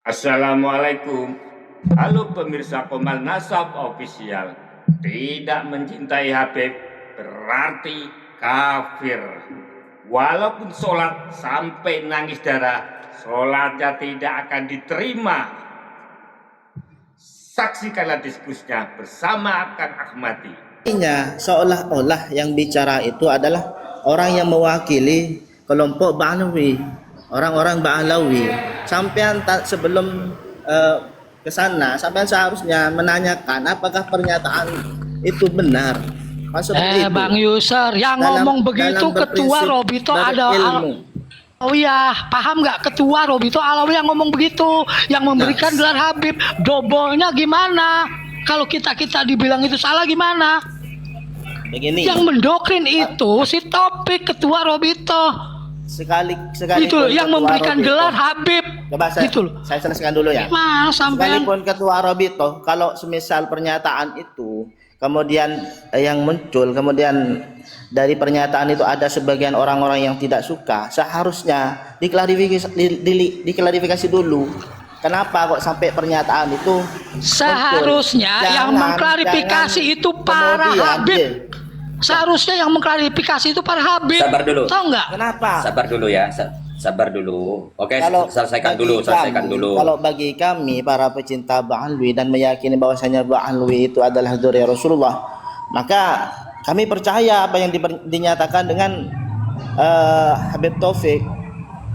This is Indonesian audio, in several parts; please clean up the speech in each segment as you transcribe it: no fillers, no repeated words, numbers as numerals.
Assalamualaikum. Halo pemirsa Komal Nasab Official. Tidak mencintai Habib berarti kafir. Walaupun sholat sampai nangis darah, sholatnya tidak akan diterima. Saksikanlah diskusinya bersama Kang Ahmadi. Seolah-olah yang bicara itu adalah orang yang mewakili kelompok Ba'alawi, orang-orang Ba'alawi. Sampean sebelum ke sana, sampean seharusnya menanyakan apakah pernyataan itu benar. Bang Yusar, yang ngomong begitu Ketua Robito ada Alawiyah, paham nggak? Ketua Robito Alawiyah yang ngomong begitu, yang memberikan gelar Habib. Dobolnya gimana? Kalau kita dibilang itu salah gimana? Begini. Yang mendoktrin itu si Topik Ketua Robito. Sekali itu yang memberikan Robito, gelar Habib. Coba saya selesaikan dulu ya. Sekalipun Ketua Robito, kalau semisal pernyataan itu kemudian yang muncul, kemudian dari pernyataan itu ada sebagian orang-orang yang tidak suka, seharusnya diklarifikasi dulu. Kenapa kok sampai pernyataan itu seharusnya muncul? Yang mengklarifikasi itu para Habib. Seharusnya yang mengklarifikasi itu para Habib. Sabar dulu. Tahu nggak? Kenapa? Sabar dulu ya. Sabar dulu. Oke, selesaikan dulu. Kalau bagi kami para pecinta Ba'alawi dan meyakini bahwasanya Ba'alawi itu adalah dzurriyyah Rasulullah, maka kami percaya apa yang dinyatakan dengan Habib Taufik.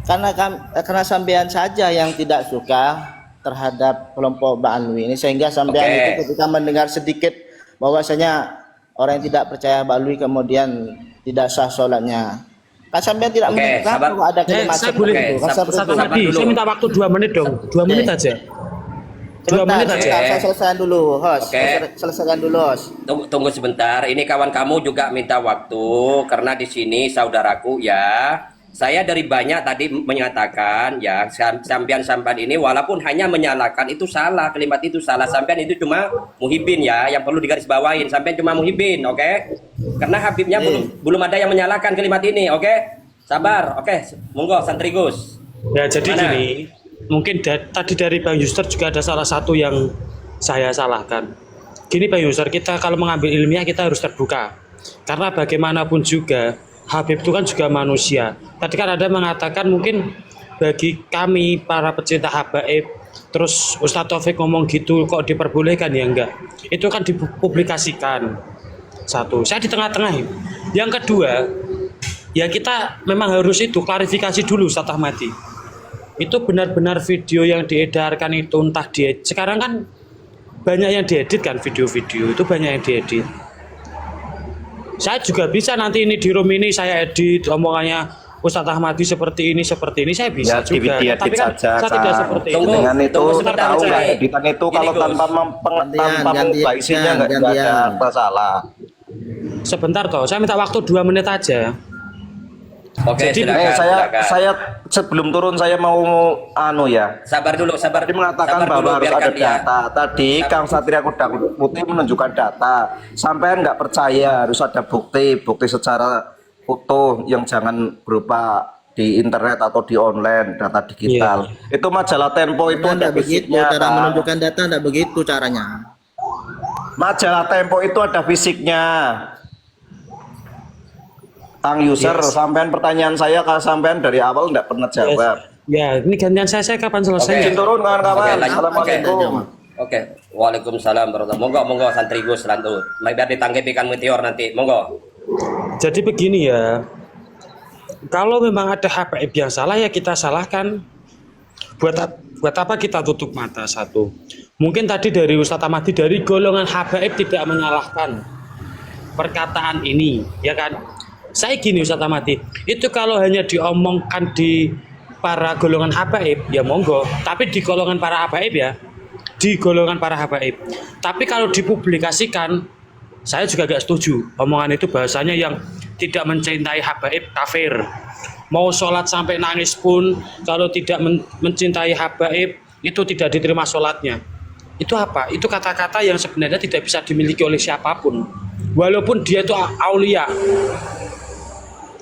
Karena sampean saja yang tidak suka terhadap kelompok Ba'alawi ini, sehingga sampean itu ketika mendengar sedikit bahwasanya orang yang tidak percaya Ba'alawi kemudian tidak sah sholatnya. Kan sampean tidak mendengar ada kalimat seperti itu. Saya minta waktu 2 menit dong. 2 menit aja. 2 menit aja. Saya selesaikan dulu, host. Selesaikan dulu, host. Tunggu sebentar. Ini kawan kamu juga minta waktu karena di sini saudaraku ya. Saya dari banyak tadi menyatakan ya, sampean ini walaupun hanya menyalahkan itu salah, kalimat itu salah. Sampean itu cuma muhibin ya, yang perlu digarisbawahin. Sampean cuma muhibin, oke? Karena Habibnya belum ada yang menyalahkan kalimat ini, oke? Sabar, oke? Monggo santri Gus. Ya jadi gini, mungkin tadi dari Bang Yusar juga ada salah satu yang saya salahkan. Gini Bang Yusar, kita kalau mengambil ilmiah kita harus terbuka. Karena bagaimanapun juga Habib itu kan juga manusia. Tadi kan ada mengatakan mungkin bagi kami para pecinta Habaib, terus Ustadz Taufik ngomong gitu kok diperbolehkan, ya enggak. Itu kan dipublikasikan. Satu, saya di tengah-tengah. Yang kedua, ya kita memang harus itu klarifikasi dulu Ustadz Ahmadi. Itu benar-benar video yang diedarkan itu entah sekarang kan banyak yang diedit kan, video-video itu banyak yang diedit. Saya juga bisa nanti ini di room ini saya edit omongannya Ustadz Ahmadi seperti ini saya bisa ya, juga. Tapi kan saja, saya tidak seperti itu. Dengan itu tahu lah editan itu kalau tanpa mengubah isinya nggak ada masalah. Sebentar toh, saya minta waktu 2 menit aja. Oke, jadi saya sebelum turun saya mau ya. Sabar dulu. Tadi mengatakan bahwa harus ada data. Tadi Kang Satria Kuda Putih menunjukkan data. Sampai nggak percaya harus ada bukti secara utuh yang jangan berupa di internet atau di online, data digital. Itu majalah Tempo itu ada fisiknya. Cara menunjukkan data tidak begitu caranya. Majalah Tempo itu ada fisiknya. Kang Yusar, sampean pertanyaan saya kalau sampean dari awal enggak pernah jawab. Ya, ini gantian saya kapan selesai? Turun kawan-kawan. Assalamualaikum. Oke. Waalaikumsalam warahmatullahi. Monggo santri Gus lanjut. Biar ditanggapi kan Meteor nanti. Monggo. Jadi begini ya. Kalau memang ada Habaib yang salah ya kita salahkan. Buat apa kita tutup mata? Satu. Mungkin tadi dari Ustadz Ahmadi dari golongan Habaib tidak menyalahkan perkataan ini, ya kan? Saya gini Ustadz Ahmadi, itu kalau hanya diomongkan di para golongan Habaib, ya monggo. Tapi di golongan para Habaib ya, di golongan para Habaib. Tapi kalau dipublikasikan, saya juga gak setuju. Omongan itu bahasanya yang tidak mencintai Habaib kafir. Mau sholat sampai nangis pun, kalau tidak mencintai Habaib, itu tidak diterima sholatnya. Itu apa? Itu kata-kata yang sebenarnya tidak bisa dimiliki oleh siapapun. Walaupun dia itu aulia.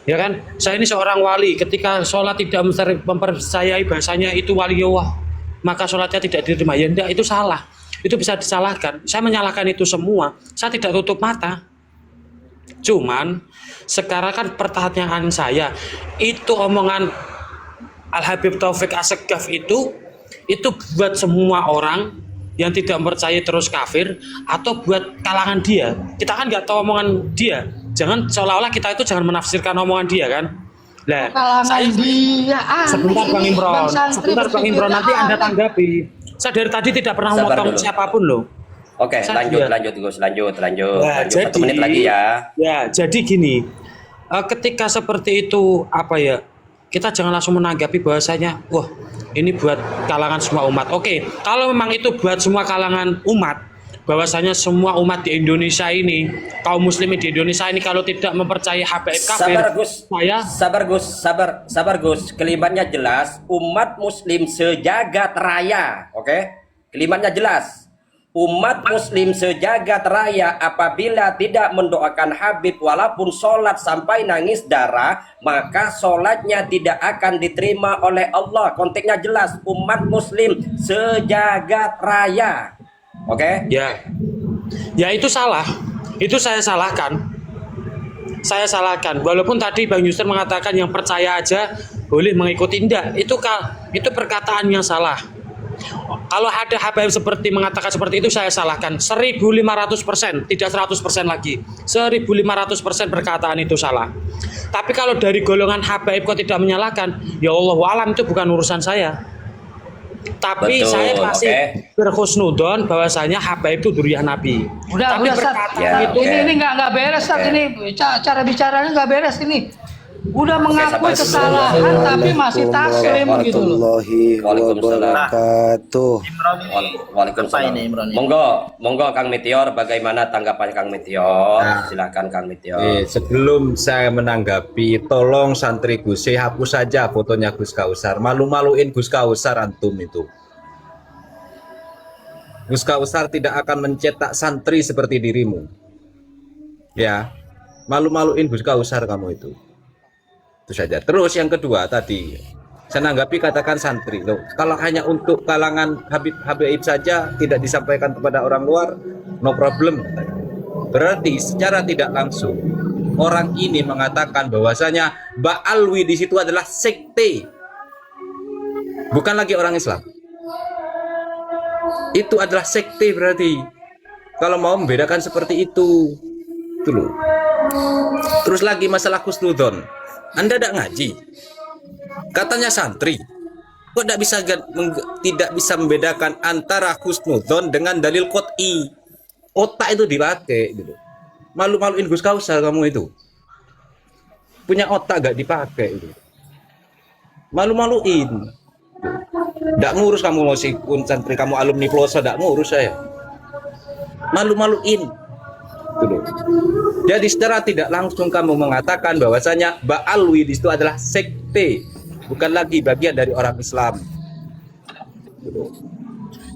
Ya kan, saya ini seorang wali, ketika sholat tidak mempercayai bahasanya itu waliullah, maka sholatnya tidak diterima. Ya enggak, itu salah. Itu bisa disalahkan. Saya menyalahkan itu semua. Saya tidak tutup mata. Cuman sekarang kan pertanyaan saya, itu omongan Al-Habib Taufik Assegaf itu buat semua orang yang tidak percaya terus kafir atau buat kalangan dia? Kita kan nggak tahu omongan dia. Jangan seolah-olah kita itu jangan menafsirkan omongan dia kan. Lah, Kalangan dia. sebentar Bang Imron, sebentar Bang Imron, nanti Anda aneh. tanggapi. Saya dari tadi tidak pernah Sabar memotong dulu. siapapun loh. Oke, Saya- lanjut Gus, lanjut. Nah, Lanjut 1 menit lagi ya. Ya, jadi gini, ketika seperti itu apa ya, kita jangan langsung menanggapi bahwasanya, wah ini buat kalangan semua umat. Oke, kalau memang itu buat semua kalangan umat, bahwasanya semua umat di Indonesia ini, kaum muslimin di Indonesia ini kalau tidak mempercayai Habib kafir, Sabar Gus, saya sabar Gus. Kalimatnya jelas, umat muslim sejagat raya, oke? Kalimatnya jelas. Umat muslim sejagat raya apabila tidak mendoakan Habib walaupun sholat sampai nangis darah, maka sholatnya tidak akan diterima oleh Allah. Konteksnya jelas, umat muslim sejagat raya. Oke? ya itu salah, itu saya salahkan. Saya salahkan, walaupun tadi Bang Yusuf mengatakan yang percaya aja boleh mengikuti, enggak, itu perkataan yang salah. Kalau ada Habib seperti mengatakan seperti itu, saya salahkan 1500%, tidak 100% lagi. 1500% perkataan itu salah. Tapi kalau dari golongan Habib kok tidak menyalahkan, ya Allah alam, itu bukan urusan saya. Tapi Betul, saya masih berhusnudon bahwasanya Habib itu duriah Nabi. Tapi Udah, Sat. perkataan Ya, itu oke. Ini nggak beres, Sat. Oke. Ini cara bicaranya nggak beres ini. Udah mengakui sabar. kesalahan tapi masih taslim gitu loh. warahmatullahi Waalaikumsalam. wabarakatuh. Waalaikumsalam. Apa ini, Imron? Monggo Kang Meteor, bagaimana tanggapan Kang Meteor? Silakan Kang Meteor. Sebelum saya menanggapi, tolong santri Gus hapus saja fotonya Gus Kausar. Malu-maluin Gus Kausar antum itu. Gus Kausar tidak akan mencetak santri seperti dirimu. Ya, malu-maluin Gus Kausar kamu itu. Itu saja. Terus yang kedua tadi, saya nanggapi katakan santri. Loh, kalau hanya untuk kalangan Habib saja tidak disampaikan kepada orang luar, no problem. Berarti secara tidak langsung orang ini mengatakan bahwasanya Ba'alwi di situ adalah sekte, bukan lagi orang Islam. Itu adalah sekte berarti. Kalau mau membedakan seperti itu, loh. Terus lagi masalah husnudon. Anda tidak ngaji, katanya santri, kok tidak bisa membedakan antara husnudon dengan dalil qot'i. Otak itu dipakai gitu. Malu-maluin Gus Kausar kamu itu. Punya otak gak dipakai itu. Malu-maluin. Tidak ngurus kamu mau sikun santri kamu alumni Ploso, tidak ngurus saya. Malu-maluin. Gitu. Jadi secara tidak langsung kamu mengatakan bahwasanya Ba'alwi di situ adalah sekte, bukan lagi bagian dari orang Islam. Gitu.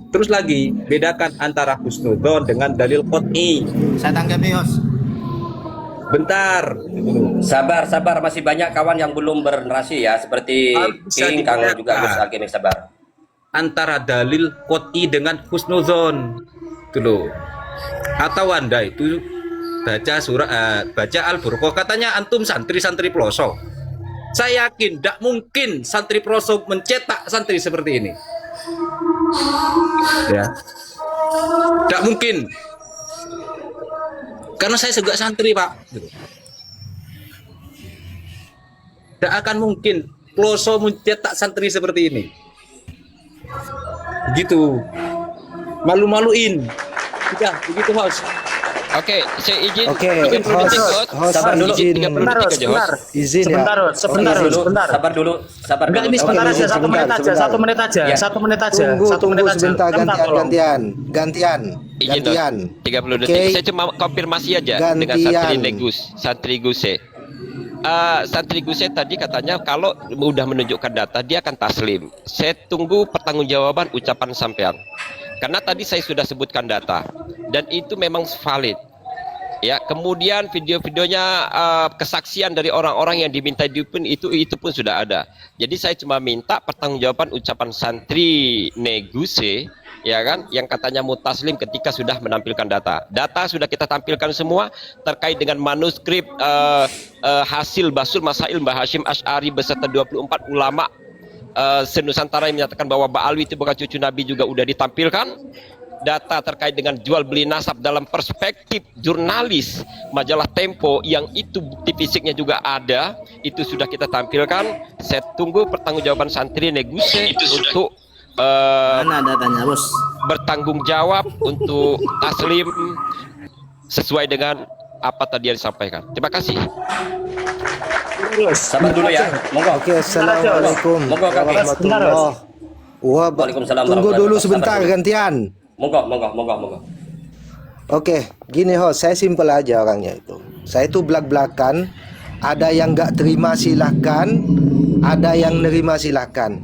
Terus lagi bedakan antara husnudon dengan dalil qot'i. Saya tanggapi, Yos. Bentar. Gitu. Sabar, masih banyak kawan yang belum bernarasi ya, seperti Bisa King, Kang dibedakan. juga Gus Alkemi, sabar. Antara dalil qot'i dengan husnudon. Itu loh. Atau Anda itu baca baca Al-Burqah, katanya antum santri-santri Ploso. Saya yakin tidak mungkin santri Ploso mencetak santri seperti ini. Ya. Tidak mungkin. Karena saya juga santri, Pak. Tidak akan mungkin Ploso mencetak santri seperti ini. Begitu. Malu-maluin. Sudah, begitu, Host. Oke, saya izin. Oke, 30 detik, host, Host. sabar dulu. Izin 30 Sebentar, detik Host, aja, sebentar. Host. izin Sebentar, ya. Host, sebentar, Oke, Host, sebentar. Sabar dulu. Enggak, ini sebentar Oke, aja, satu sebentar, menit aja, sebentar. satu menit aja, Ya. satu menit aja, Tunggu, satu menit aja. sebentar, tolong. gantian. Izin, Host. Gantian. 30 Oke. detik. Saya cuma konfirmasi aja dengan Gantian. Santri Guse. Santri Guse tadi katanya kalau udah menunjukkan data dia akan taslim. Saya tunggu pertanggungjawaban ucapan sampean. Karena tadi saya sudah sebutkan data dan itu memang valid. Ya, kemudian video-videonya kesaksian dari orang-orang yang diminta pun itu pun sudah ada. Jadi saya cuma minta pertanggungjawaban ucapan santri Neguse, ya kan, yang katanya mutaslim ketika sudah menampilkan data. Data sudah kita tampilkan semua terkait dengan manuskrip hasil Basul Masail Mbah Hashim Asy'ari beserta 24 ulama senusantara yang menyatakan bahwa Ba'alwi itu bukan cucu Nabi juga udah ditampilkan. Data terkait dengan jual beli nasab dalam perspektif jurnalis majalah Tempo yang itu bukti fisiknya juga ada, itu sudah kita tampilkan. Saya tunggu pertanggungjawaban santri Neguse untuk Mana datanya, Bos? bertanggung jawab untuk taslim sesuai dengan apa tadi yang disampaikan. Terima kasih. Sabar dulu ya. Monggo. Oke, assalamualaikum Monggo, Kak. warahmatullahi Waalaikumsalam Tunggu dulu warahmatullahi sebentar wabarakatuh. gantian. Monggo. Oke, gini saya simpel aja orangnya itu. Saya itu belak-belakan, ada yang nggak terima silahkan, ada yang nerima silahkan.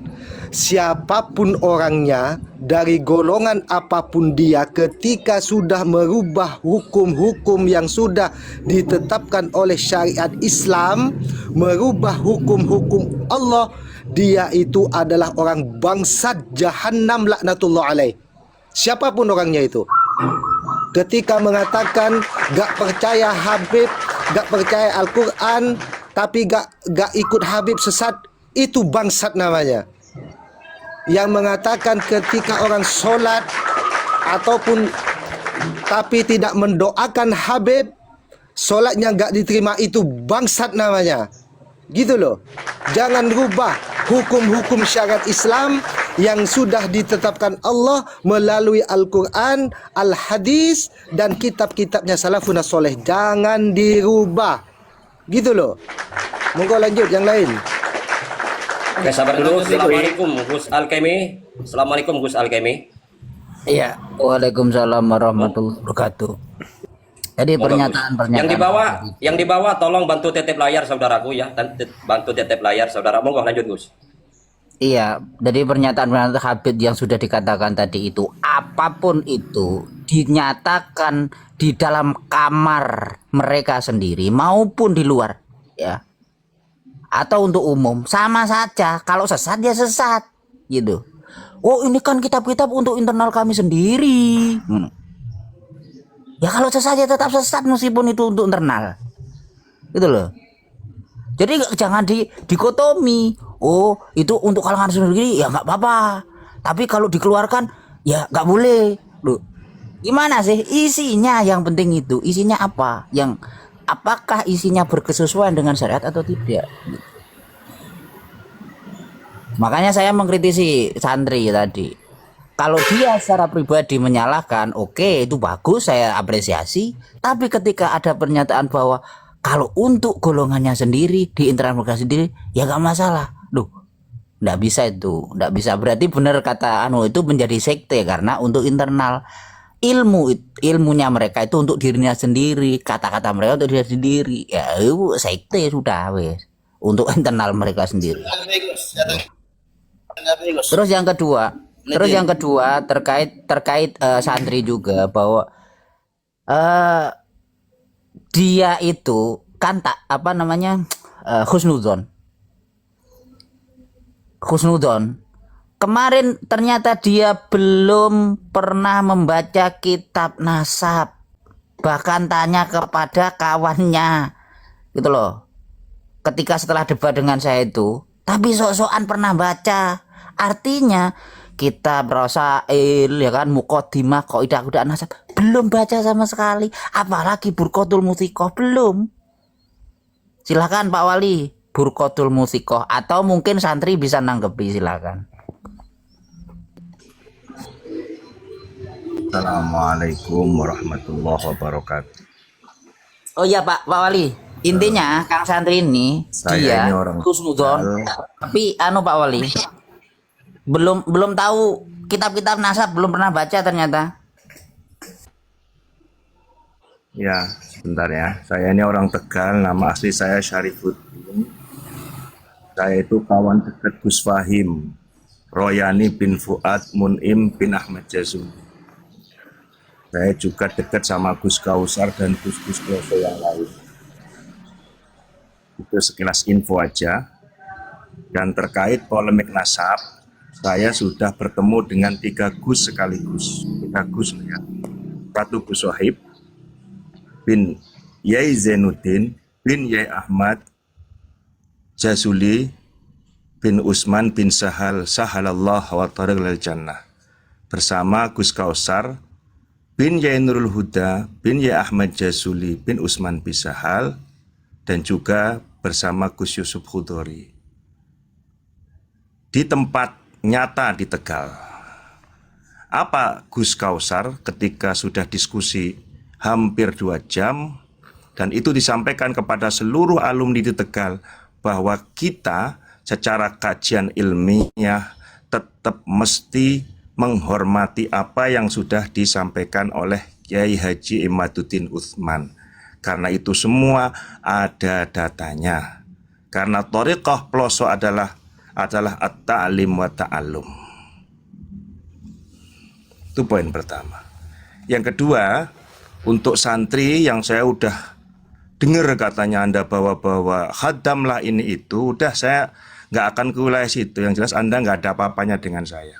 Siapapun orangnya, dari golongan apapun dia, ketika sudah merubah hukum-hukum yang sudah ditetapkan oleh syariat Islam, merubah hukum-hukum Allah, dia itu adalah orang bangsat Jahannam laknatullah alaih. Siapapun orangnya itu, ketika mengatakan gak percaya Habib, gak percaya Al-Quran, tapi gak ikut Habib sesat, itu bangsat namanya. Yang mengatakan ketika orang sholat ataupun tapi tidak mendoakan Habib, sholatnya gak diterima, itu bangsat namanya. Gitu loh. Jangan rubah hukum-hukum syariat Islam yang sudah ditetapkan Allah melalui Al-Quran, Al-Hadis, dan kitab-kitabnya salafun soleh. Jangan dirubah. Gitu loh. Monggo lanjut yang lain. Oke, sabar dulu. Assalamualaikum Gus Al-Kemi. Assalamualaikum Gus Al-Kemi. Iya, waalaikumsalam warahmatullahi wabarakatuh. Jadi pernyataan-pernyataan yang di bawah tolong bantu titip layar saudaraku ya. Bantu titip layar saudara. Monggo lanjut Gus. Iya, jadi pernyataan-pernyataan Habib yang sudah dikatakan tadi itu, apapun itu dinyatakan di dalam kamar mereka sendiri maupun di luar, ya, atau untuk umum, sama saja. Kalau sesat dia sesat, gitu. Oh, ini kan kitab-kitab untuk internal kami sendiri. Ya kalau sesat ya tetap sesat meskipun itu untuk internal, gitu loh. Jadi jangan dikotomi. Oh, itu untuk kalangan sendiri ya nggak apa-apa. Tapi kalau dikeluarkan ya nggak boleh. Loh, gimana sih isinya? Yang penting itu isinya apa? Yang apakah isinya berkesesuaian dengan syariat atau tidak? Makanya saya mengkritisi santri tadi. Kalau dia secara pribadi menyalahkan, oke, itu bagus, saya apresiasi. Tapi ketika ada pernyataan bahwa kalau untuk golongannya sendiri di internal mereka sendiri, ya nggak masalah. Duh, nggak bisa itu, nggak bisa. Berarti benar kata itu menjadi sekte karena untuk internal ilmunya mereka itu untuk dirinya sendiri, kata-kata mereka untuk dirinya sendiri. Ya itu sekte sudah wes untuk internal mereka sendiri. Terus yang kedua terkait santri juga bahwa dia itu kan tak husnudzon. Kemarin ternyata dia belum pernah membaca kitab nasab, bahkan tanya kepada kawannya, gitu loh. Ketika setelah debat dengan saya itu, tapi sok-sokan pernah baca. Artinya kitab Rasail, ya kan, Muqaddimah, Qaidah Nasab belum baca sama sekali, apalagi Burqatul Muthikoh belum. Silakan Pak Wali, Burqatul Muthikoh, atau mungkin santri bisa nanggepi, silakan. Assalamualaikum warahmatullahi wabarakatuh. Oh iya Pak Wali, intinya Kang santri ini dia husnudzon, tapi Pak Wali belum tahu kitab-kitab nasab, belum pernah baca ternyata. Ya, sebentar ya. Saya ini orang Tegal, nama asli saya Syarifuddin. Saya itu kawan dekat Gus Fahim, Royani bin Fuad, Mun'im bin Ahmad Jazuli. Saya juga dekat sama Gus Kausar dan Gus-Gus Kloso yang lain. Itu sekilas info aja. Dan terkait polemik nasab, saya sudah bertemu dengan 3 Gus sekaligus. 3 Gus ya. Satu Gus Sohib bin Yai Zainuddin bin Yai Ahmad Jazuli bin Usman bin Sahalallah wa tariq lil jannah, bersama Gus Kausar bin Yai Nurul Huda bin Yai Ahmad Jazuli bin Usman bin Sahal, dan juga bersama Gus Yusuf Khudori di tempat nyata di Tegal. Apa Gus Kausar ketika sudah diskusi hampir 2 jam, dan itu disampaikan kepada seluruh alumni di Tegal bahwa kita secara kajian ilmiah tetap mesti menghormati apa yang sudah disampaikan oleh Kiai Haji Imaduddin Utsman, karena itu semua ada datanya. Karena thariqah ploso adalah at-ta'lim wa ta'allum. Itu poin pertama. Yang kedua, untuk santri yang saya udah dengar katanya Anda bawa-bawa khadamlah ini itu, udah saya nggak akan ke wilayah situ. Yang jelas Anda nggak ada apa-apanya dengan saya.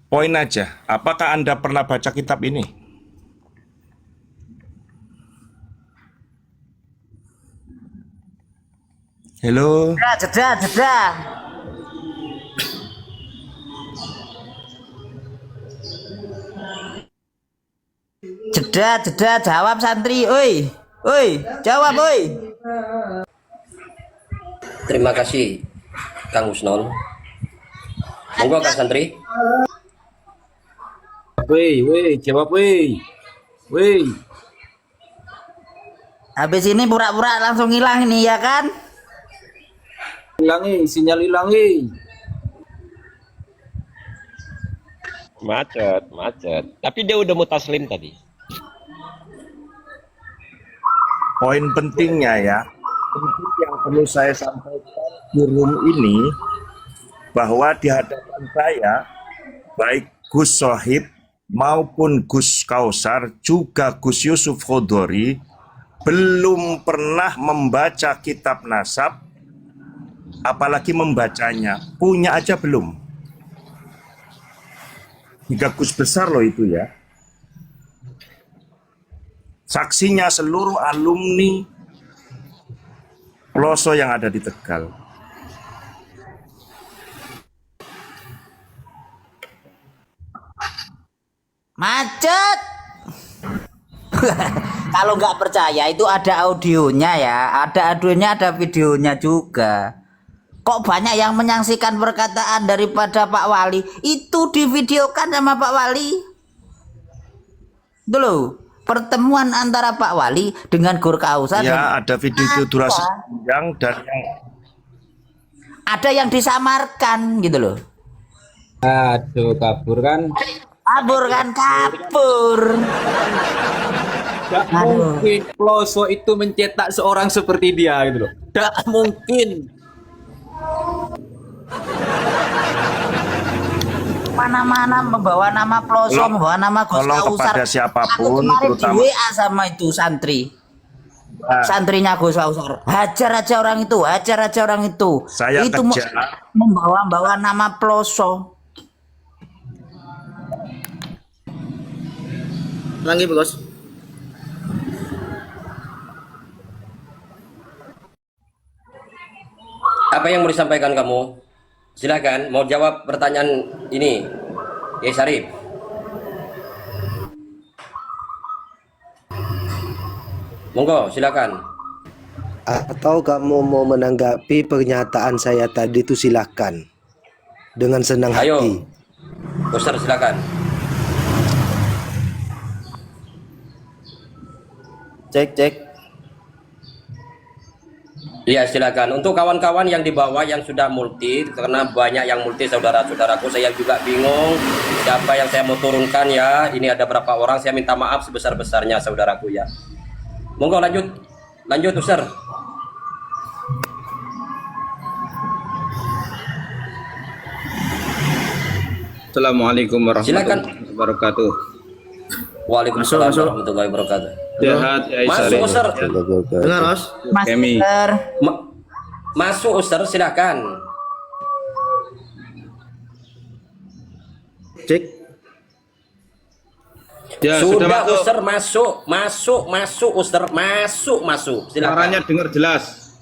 Poin aja, apakah Anda pernah baca kitab ini? Halo? Jeda. Jeda, jawab santri, oi, jawab, oi. Terima kasih Kang Husnul. Monggo Kang Santri. Woi, jawab woi. Habis ini pura-pura langsung hilang ini ya kan? Hilangi, sinyal hilangi. Macet. Tapi dia udah mutaslim tadi. Poin pentingnya ya, yang perlu saya sampaikan di room ini, bahwa di hadapan saya, baik Gus Sohib maupun Gus Kausar, juga Gus Yusuf Khudori, belum pernah membaca kitab nasab, apalagi membacanya. Punya aja belum. 3 Gus besar loh itu ya. Saksinya seluruh alumni Ploso yang ada di Tegal. Macet. Kalau nggak percaya itu ada audionya ya, ada videonya juga. Kok banyak yang menyaksikan perkataan daripada Pak Wali? Itu divideokan sama Pak Wali. Dulu pertemuan antara Pak Wali dengan Gur Kausar. Ya, ada video itu durasi panjang dan yang ada yang disamarkan gitu loh. Aduh, kabur kan? Kabur. Tidak mungkin Ploso itu mencetak seorang seperti dia gitu loh. Tidak mungkin. Mana-mana membawa nama Ploso, membawa nama Gus Kausar. Kepada siapapun, aku terutama di WA sama itu santri. Santrinya Gus Kausar. Hajar aja orang itu. Saya itu kejar. membawa nama Ploso. Lagi Bos. Apa yang mau disampaikan kamu? Silakan, mau jawab pertanyaan ini, ya Syarif. Monggo, silakan. Atau kamu mau menanggapi pernyataan saya tadi itu silakan. Dengan senang Ayo, hati. Ustaz silakan. Cek. Iya silakan. Untuk kawan-kawan yang di bawah yang sudah multi, karena banyak yang multi saudara-saudaraku, saya juga bingung siapa yang saya mau turunkan ya. Ini ada berapa orang, saya minta maaf sebesar-besarnya saudaraku ya. Monggo lanjut Ustaz. Assalamualaikum warahmatullahi wabarakatuh. Waalaikumsalam Masuk. warahmatullahi wabarakatuh. Sehat ya Masuk Ustaz. Dengar, Os? Master. Masuk Ustaz, silakan. Cek. Ya, Sudah masuk. Ustaz, masuk Ustaz, masuk. Silakan. Suaranya dengar jelas.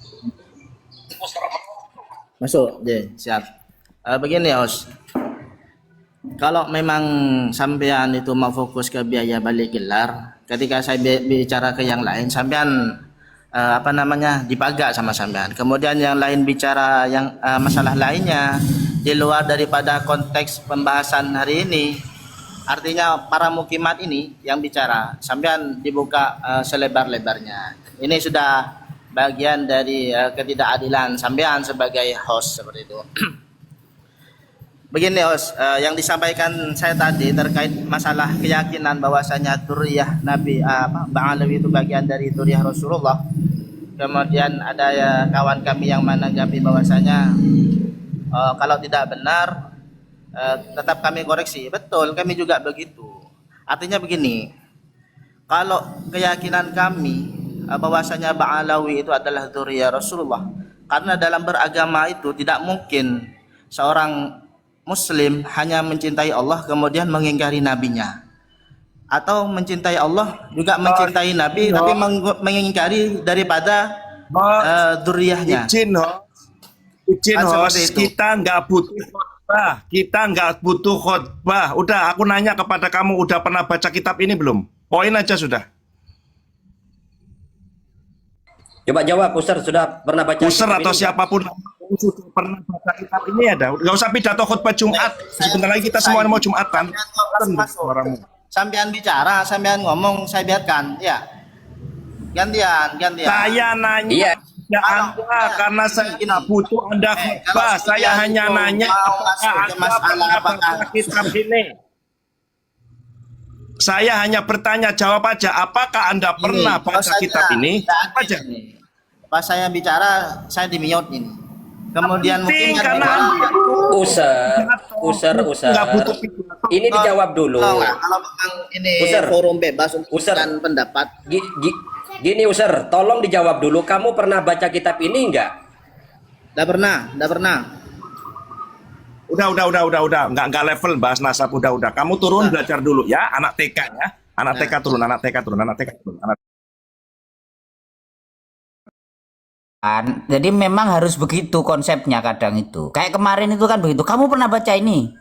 Masuk, siap. Begini ya, Os. Kalau memang sampean itu mau fokus ke biaya balik gelar, ketika saya bicara ke yang lain, sampean dipagak sama sampean. Kemudian yang lain bicara yang masalah lainnya di luar daripada konteks pembahasan hari ini. Artinya para mukimat ini yang bicara, sampean dibuka selebar-lebarnya. Ini sudah bagian dari ketidakadilan sampean sebagai host seperti itu. Begini, host, yang disampaikan saya tadi terkait masalah keyakinan bahwasanya Dzurriyyah Nabi Ba'alawi itu bagian dari Dzurriyyah Rasulullah. Kemudian ada kawan kami yang menanggapi bahwasanya kalau tidak benar tetap kami koreksi. Betul, kami juga begitu. Artinya begini, kalau keyakinan kami bahwasanya Ba'alawi itu adalah Dzurriyyah Rasulullah, karena dalam beragama itu tidak mungkin seorang Muslim hanya mencintai Allah kemudian mengingkari nabinya, atau mencintai Allah juga mencintai Nabi tapi mengingkari daripada dzurriyyahnya. Izin host, kita nggak butuh khotbah. Udah, aku nanya kepada kamu, udah pernah baca kitab ini belum? Poin aja sudah. Coba jawab, Ustaz, sudah pernah baca User kitab atau ini? siapapun sudah pernah baca kitab ini ada. Gak usah pidato khutbah Jumat. Sebentar lagi kita semua mau Jumatan. Suaramu. Sampean bicara, sampean ngomong, saya biarkan. Ya, gantian. Saya nanya. Iya. Ya Anda, karena saya tidak butuh Anda khutbah. Saya hanya nanya apakah Anda pernah baca kitab ini. Saya hanya bertanya, jawab aja. Apakah Anda pernah baca kitab ini? Jawab aja. Pas saya bicara, saya di mute ini. Kemudian mungkin karena User. Ini dijawab dulu. kalau memang ini User. forum bebas untuk User. pendapat. Gini User, tolong dijawab dulu. Kamu pernah baca kitab ini enggak? Enggak pernah. Udah. Nggak level bahas nasab, udah. Kamu turun belajar dulu ya, anak TK ya. Anak TK turun. Jadi memang harus begitu konsepnya kadang itu. Kayak kemarin itu kan begitu. Kamu pernah baca ini?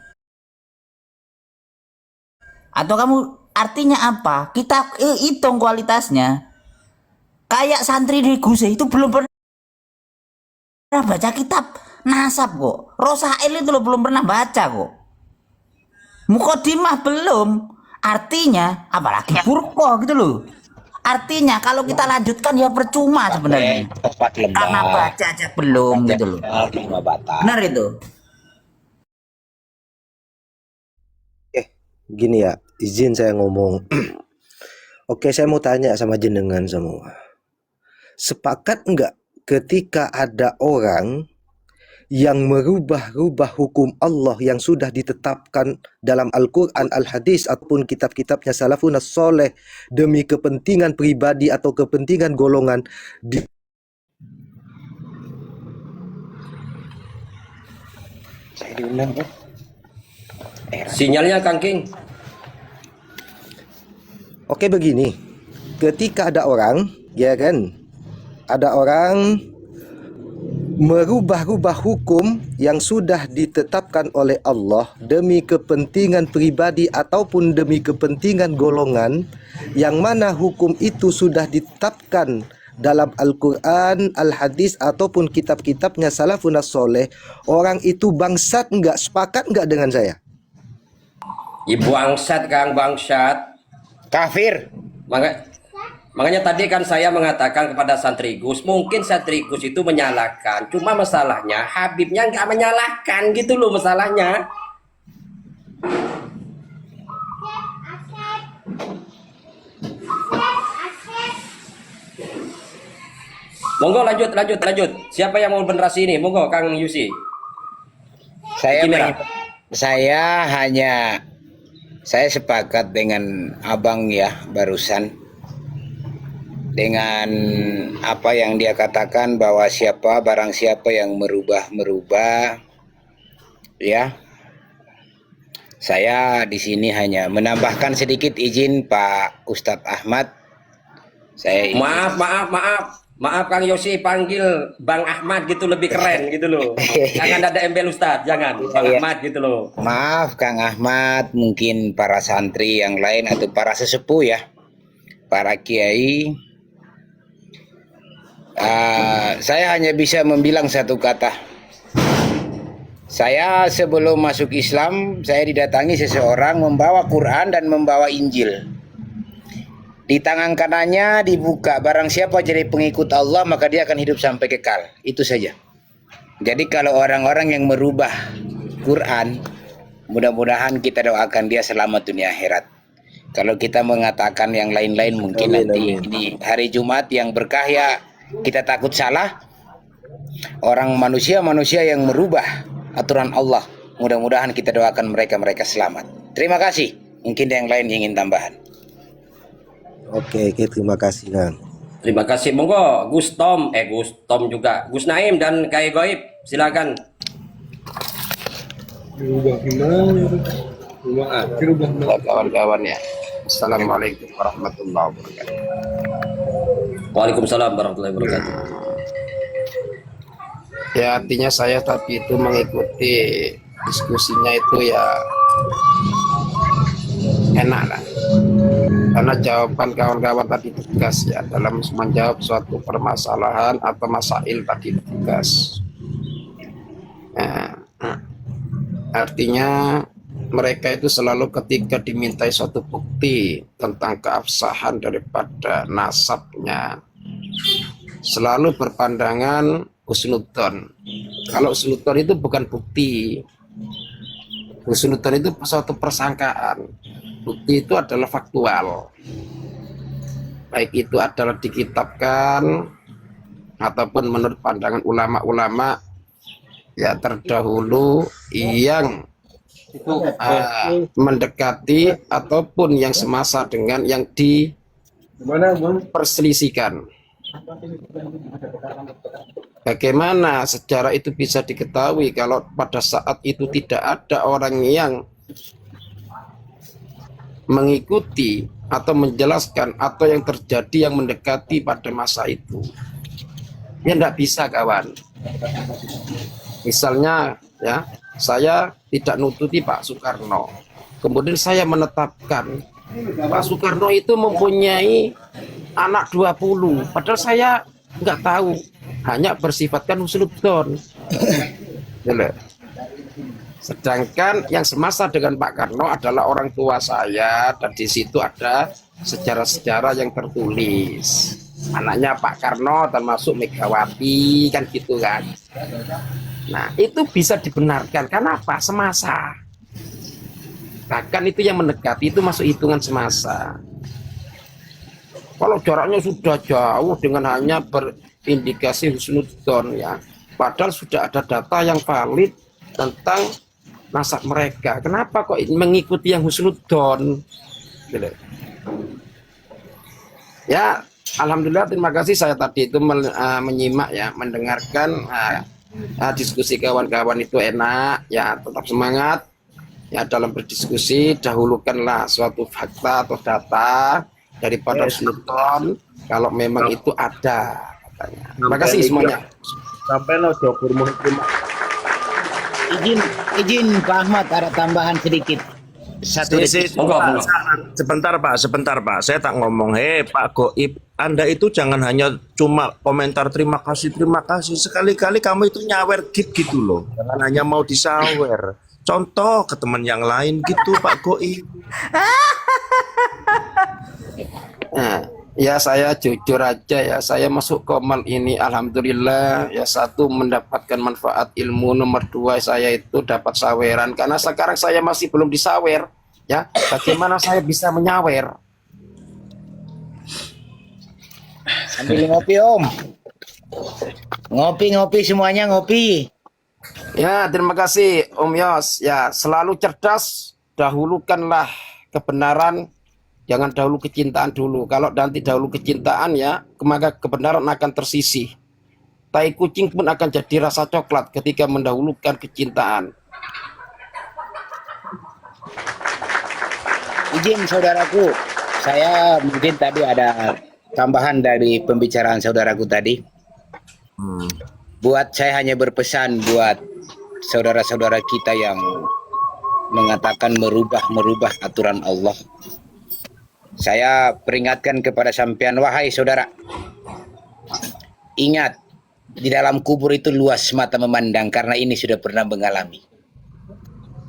Atau kamu artinya apa? Kita hitung kualitasnya. Kayak santri di Guse itu belum pernah baca kitab nasab kok. Rosail itu lo belum pernah baca kok. Mukodimah belum. Artinya apalagi Burqah gitu loh. Artinya kalau kita lanjutkan ya percuma sebenarnya. Karena baca aja belum gitu loh. Benar itu. Gini ya, izin saya ngomong. Oke, saya mau tanya sama jenengan semua. Sepakat enggak ketika ada orang yang merubah-rubah hukum Allah yang sudah ditetapkan dalam Al-Quran, Al-Hadis ataupun kitab-kitabnya salafun as-soleh demi kepentingan pribadi atau kepentingan golongan saya diundang ya? Sinyalnya Kang King. Oke, begini, ketika ada orang, ya kan, ada orang merubah-rubah hukum yang sudah ditetapkan oleh Allah demi kepentingan pribadi ataupun demi kepentingan golongan, yang mana hukum itu sudah ditetapkan dalam Al-Quran, Al-Hadis ataupun kitab-kitabnya salafun as-soleh, orang itu bangsat enggak? Sepakat enggak dengan saya? Ibu bangsat, Kang, bangsat. Kafir. Makanya tadi kan saya mengatakan kepada santri Gus, mungkin santri Gus itu menyalahkan, cuma masalahnya Habibnya nggak menyalahkan gitu loh masalahnya. Monggo lanjut. Siapa yang mau generasi ini? Monggo Kang Yusi. Saya hanya Saya sepakat dengan abang ya barusan, dengan apa yang dia katakan bahwa barang siapa yang merubah ya. Saya di sini hanya menambahkan sedikit, izin Pak Ustadz Ahmad. Saya Maaf Kang Yosi, panggil Bang Ahmad gitu lebih keren gitu loh. Jangan ada embel Ustadz, jangan Bang Ahmad gitu loh. Maaf Kang Ahmad, mungkin para santri yang lain atau para sesepuh ya, para kiai. Saya hanya bisa membilang satu kata. Saya sebelum masuk Islam, saya didatangi seseorang membawa Quran dan membawa Injil. Di tangan kanannya dibuka, barang siapa jadi pengikut Allah maka dia akan hidup sampai kekal. Itu saja. Jadi kalau orang-orang yang merubah Quran, mudah-mudahan kita doakan dia selamat dunia akhirat. Kalau kita mengatakan yang lain-lain mungkin nanti ini hari Jumat yang berkah ya, kita takut salah. Orang manusia yang merubah aturan Allah, mudah-mudahan kita doakan mereka selamat. Terima kasih. Mungkin yang lain ingin tambahan. Oke, terima kasih Kang. Terima kasih, monggo Gus Tom juga, Gus Naim dan Kiai Goib, silakan. Kawan-kawan ya, Assalamualaikum warahmatullahi wabarakatuh. Waalaikumsalam warahmatullahi wabarakatuh. Ya, artinya saya tadi itu mengikuti diskusinya itu ya enak lah, karena jawaban kawan-kawan tadi tegas ya, dalam menjawab suatu permasalahan atau masail tadi tegas. Artinya mereka itu selalu ketika dimintai suatu bukti tentang keabsahan daripada nasabnya, selalu berpandangan husnudzon. Kalau husnudzon itu bukan bukti, husnudzon itu suatu persangkaan. Bukti itu adalah faktual, baik itu adalah dikitabkan ataupun menurut pandangan ulama-ulama ya terdahulu yang mendekati ataupun yang semasa dengan yang diperselisihkan. Bagaimana sejarah itu bisa diketahui kalau pada saat itu tidak ada orang yang mengikuti atau menjelaskan atau yang terjadi yang mendekati pada masa itu? Ya tidak bisa kawan. Misalnya ya, saya tidak nututi Pak Soekarno, kemudian saya menetapkan Pak Soekarno itu mempunyai anak 20, padahal saya nggak tahu, hanya bersifatkan husnudzon. Sedangkan yang semasa dengan Pak Karno adalah orang tua saya, dan di situ ada sejarah-sejarah yang tertulis. Anaknya Pak Karno termasuk Megawati, kan gitu kan. Nah, itu bisa dibenarkan. Kenapa? Semasa. Bahkan itu yang mendekati itu masuk hitungan semasa. Kalau jaraknya sudah jauh dengan hanya berindikasi husnudzon ya, padahal sudah ada data yang valid tentang nasab mereka. Kenapa kok mengikuti yang husnudzon? Gitu. Ya, alhamdulillah, terima kasih. Saya tadi itu menyimak ya, mendengarkan diskusi kawan-kawan itu enak ya, tetap semangat ya dalam berdiskusi. Dahulukanlah suatu fakta atau data daripada husnudzon kalau memang itu ada katanya. Terima kasih semuanya. Sampai lo jokur Izin Pak Ahmad, ada tambahan sedikit. Satu detik. Sebentar Pak, saya tak ngomong. Pak Goib, Anda itu jangan hanya cuma komentar terima kasih, sekali-kali kamu itu nyawer gitu loh, jangan hanya mau disawer, contoh ke teman yang lain gitu Pak Goib. Nah, ya saya jujur aja ya, saya masuk Komal ini alhamdulillah ya, satu mendapatkan manfaat ilmu, nomor dua saya itu dapat saweran, karena sekarang saya masih belum disawer ya, bagaimana saya bisa menyawer? Sambil ngopi Om, ngopi semuanya ngopi. Ya, terima kasih Om Yos ya, selalu cerdas, dahulukanlah kebenaran, jangan dahulu kecintaan dulu. Kalau nanti dahulu kecintaan ya, maka kebenaran akan tersisih. Tai kucing pun akan jadi rasa coklat ketika mendahulukan kecintaan. Izin saudaraku, saya mungkin tadi ada tambahan dari pembicaraan saudaraku tadi. Buat saya hanya berpesan buat saudara-saudara kita yang mengatakan merubah aturan Allah. Saya peringatkan kepada sampean, wahai saudara, ingat, di dalam kubur itu luas mata memandang, karena ini sudah pernah mengalami.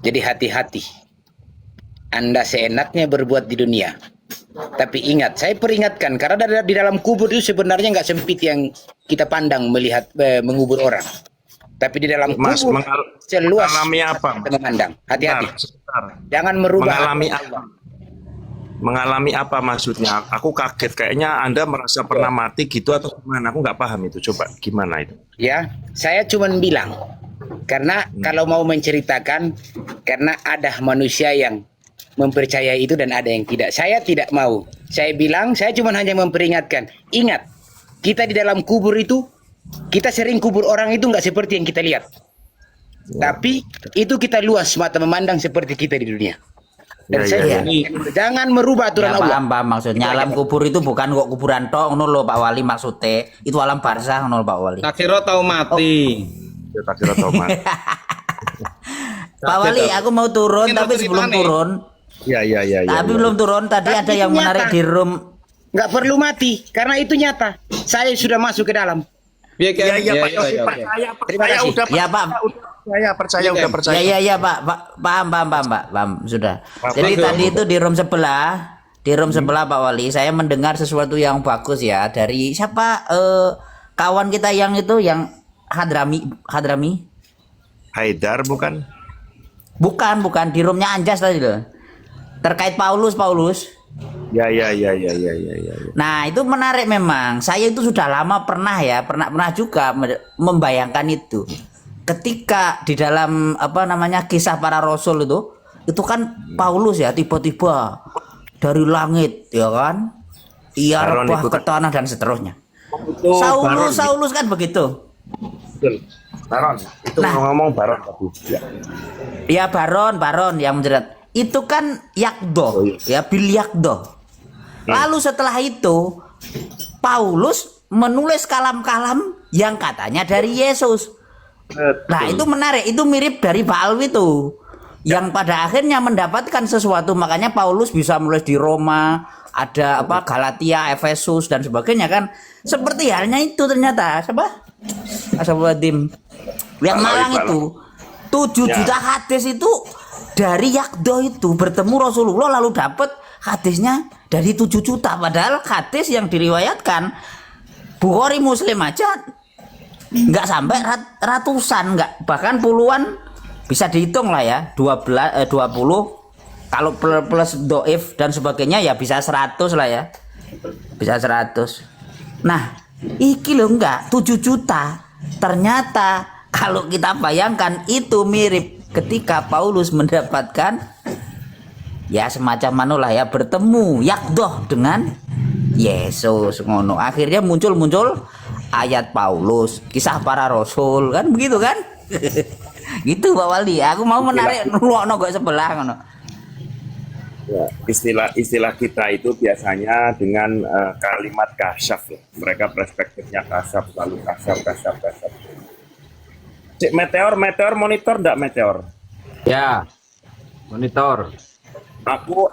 Jadi hati-hati. Anda seenaknya berbuat di dunia, tapi ingat, saya peringatkan, karena di dalam kubur itu sebenarnya nggak sempit yang kita pandang melihat mengubur orang. Tapi di dalam kubur seluas apa? memandang. Hati-hati. Jangan merubah. Mengalami apa maksudnya? Aku kaget, kayaknya Anda merasa pernah mati gitu atau gimana? Aku nggak paham itu. Coba gimana itu? Ya, saya cuma bilang, karena kalau mau menceritakan, karena ada manusia yang mempercayai itu dan ada yang tidak. Saya tidak mau. Saya bilang, saya cuma hanya memperingatkan. Ingat, kita di dalam kubur itu, kita sering kubur orang itu nggak seperti yang kita lihat. Tapi itu kita luas mata memandang seperti kita di dunia. Dan jangan merubah aturan Allah. Paham maksudnya alam kubur itu bukan kok kuburan tok ngono lho Pak Wali, maksudnya itu alam barzah ngono Pak Wali. Tak kira tahu mati. Tak kira tahu mati. Pak Wali, aku mau turun tapi sebelum turun. Ya. Tapi belum turun, tadi ada yang menarik di room. Nggak perlu mati, karena itu nyata. Saya sudah masuk ke dalam. Iya, Pak. Terima kasih. Ya Pak. Saya percaya. Ya Pak. Paham sudah. Jadi tadi itu di room sebelah, Pak Wali, saya mendengar sesuatu yang bagus ya dari siapa kawan kita yang itu yang Hadrami. Haidar bukan? Bukan di roomnya Anjas tadi loh. Terkait Paulus. Ya. Nah, itu menarik memang. Saya itu sudah lama pernah juga membayangkan itu. Ketika di dalam kisah para rasul itu kan Paulus ya tiba-tiba dari langit ya kan, ia rebah ke tanah dan seterusnya. Saulus kan begitu. Betul. Baron, itu ngomong Baron tadi. Ya Baron yang menjerat. Itu kan Yakdo, ya Bil Yakdo. Lalu setelah itu Paulus menulis kalam-kalam yang katanya dari Yesus. Nah itu menarik, itu mirip dari Baal itu yang pada akhirnya mendapatkan sesuatu, makanya Paulus bisa menulis di Roma, ada Galatia, Efesus dan sebagainya kan, seperti halnya itu ternyata Ashabadim yang Malang itu 7 juta hadis itu dari Yakdo itu bertemu Rasulullah lalu dapat hadisnya dari 7 juta, padahal hadis yang diriwayatkan Bukhari Muslim aja nggak sampai ratusan, nggak bahkan puluhan, bisa dihitung lah ya, 20 kalau plus doif dan sebagainya ya bisa 100 lah ya, bisa 100. Nah iki loh enggak 7 juta, ternyata kalau kita bayangkan itu mirip ketika Paulus mendapatkan ya semacam manulah ya, bertemu Yakdoh dengan Yesus ngono, akhirnya muncul ayat Paulus, kisah para rasul kan begitu kan. Gitu Pak Wali, aku mau menarik nulono kok sebelah ngono. Ya, istilah kita itu biasanya dengan kalimat kasyaf ya. Mereka perspektifnya kasyaf, selalu kasyaf. Cik, meteor monitor enggak meteor? Ya. Monitor. Aku